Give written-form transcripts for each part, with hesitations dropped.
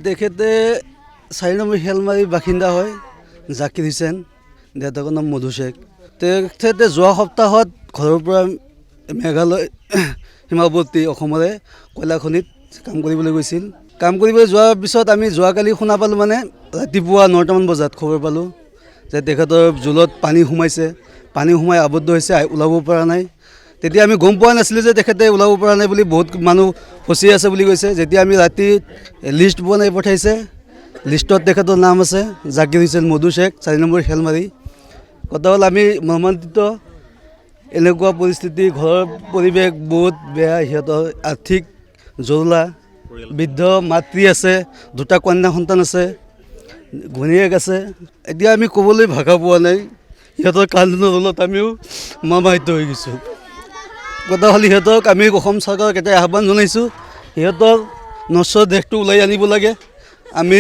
তেখেতে 4 নম্বৰ শিয়ালমাৰীৰ বাসিন্দা হয় জাকিৰ হুছেইন, দেউতাকৰ নাম মধু শেখ। তেখেতে যোৱা সপ্তাহত ঘৰৰ পৰা মেঘালয় সীমাৱৰ্তী অসমৰে কয়লা খনিত কাম কৰিবলৈ গৈছিল। কাম কৰিবলৈ যোৱাৰ পিছত আমি যোৱাকালি শুনা পালোঁ, মানে ৰাতিপুৱা 9টামান বজাত খবৰ পালোঁ যে তেখেতৰ জোলত পানী সোমাইছে, পানী সোমাই আবদ্ধ হৈছে, ওলাব পৰা নাই। তেতিয়া আমি গম পোৱা নাছিলোঁ যে তেখেতে ওলাব পৰা নাই বুলি, বহুত মানুহ ফচি আছে বুলি কৈছে। যেতিয়া আমি ৰাতি লিষ্ট বনাই পঠাইছে, লিষ্টত তেখেতৰ নাম আছে জাকিৰ হুছেইন মধু শেখ, 4 নম্বৰ শিয়ালমাৰী। কথা হ'ল আমি মৰ্মান্তিত, এনেকুৱা পৰিস্থিতি, ঘৰৰ পৰিৱেশ বহুত বেয়া, সিহঁতৰ আৰ্থিক জৰুলা, বৃদ্ধ মাতৃ আছে, 2টা কন্যা সন্তান আছে, ঘৈণীয়েক আছে। এতিয়া আমি ক'বলৈ ভাষা পোৱা নাই, সিহঁতৰ কান্দোনৰ তলত আমিও মৰ্মাহত হৈ গৈছোঁ। কথা হ'ল সিহঁতক আমি অসম চৰকাৰক এটাই আহ্বান জনাইছোঁ, সিহঁতৰ নশ্বৰ দেশটো ওলাই আনিব লাগে আমি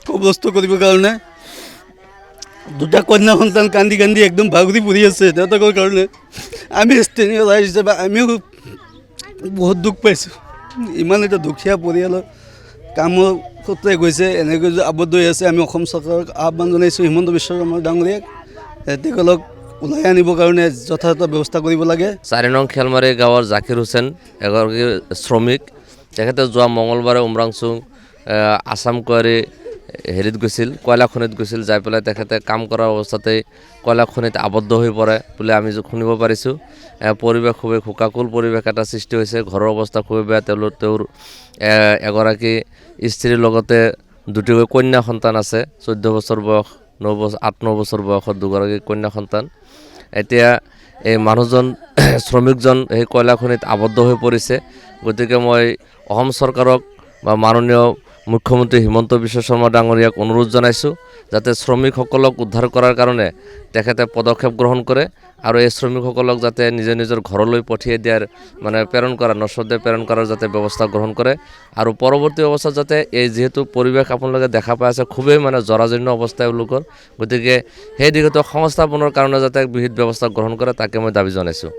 কবস্ত কৰিবৰ কাৰণে। 2টা কন্যা সন্তান কান্দি কান্দি একদম ভাগৰি পৰি আছে তেওঁলোকৰ কাৰণে। আমি স্থানীয় ৰাইজ হিচাপে আমিও বহুত দুখ পাইছোঁ। ইমান এটা দুখীয়া পৰিয়ালৰ কামৰ সূত্ৰে গৈছে, এনেকৈ আবদ্ধ হৈ আছে। আমি অসম চৰকাৰক আহ্বান জনাইছোঁ, হিমন্ত বিশ্ব শৰ্মা ডাঙৰীয়াক তেখেতক ওলাই আনিবৰ কাৰণে যথাযথ ব্যৱস্থা কৰিব লাগে। 4 নং শিয়ালমাৰী গাঁৱৰ জাকিৰ হুছেইন এগৰাকী শ্ৰমিক। তেখেতে যোৱা মঙলবাৰে উমৰাংচু আছাম কোৱাৰী হেৰিত গৈছিল, কয়লা খনিত গৈছিল। যাই পেলাই তেখেতে কাম কৰাৰ অৱস্থাতেই কয়লা খনিত আবদ্ধ হৈ পৰে বুলি আমি শুনিব পাৰিছোঁ। পৰিৱেশ খুবেই শোকাকুল পৰিৱেশ এটা সৃষ্টি হৈছে, ঘৰৰ অৱস্থা খুবেই বেয়া। তেওঁৰ এগৰাকী স্ত্ৰীৰ লগতে 2টি কন্যা সন্তান আছে, 14 বছৰ বয়স, 8-9 বছৰ বয়সৰ 2গৰাকী কন্যা সন্তান। এতিয়া এই মানুহজন শ্ৰমিকজন সেই কয়লা খনিত আবদ্ধ হৈ পৰিছে। গতিকে মই অসম চৰকাৰক বা মাননীয় মুখ্যমন্ত্ৰী হিমন্ত বিশ্ব শৰ্মা ডাঙৰীয়াক অনুৰোধ জনাইছোঁ যাতে শ্ৰমিকসকলক উদ্ধাৰ কৰাৰ কাৰণে তেখেতে পদক্ষেপ গ্ৰহণ কৰে আৰু এই শ্ৰমিকসকলক যাতে নিজৰ ঘৰলৈ পঠিয়াই দিয়াৰ প্ৰেৰণ কৰা, নশ্বৰদেৱ প্ৰেৰণ কৰাৰ যাতে ব্যৱস্থা গ্ৰহণ কৰে। আৰু পৰৱৰ্তী অৱস্থাত যাতে এই যিহেতু পৰিৱেশ আপোনালোকে দেখা পাই আছে খুবেই জৰাজীৰ্ণ অৱস্থা এওঁলোকৰ, গতিকে সেই দিশত সংস্থাপনৰ কাৰণে যাতে বিহিত ব্যৱস্থা গ্ৰহণ কৰে তাকে মই দাবী জনাইছোঁ।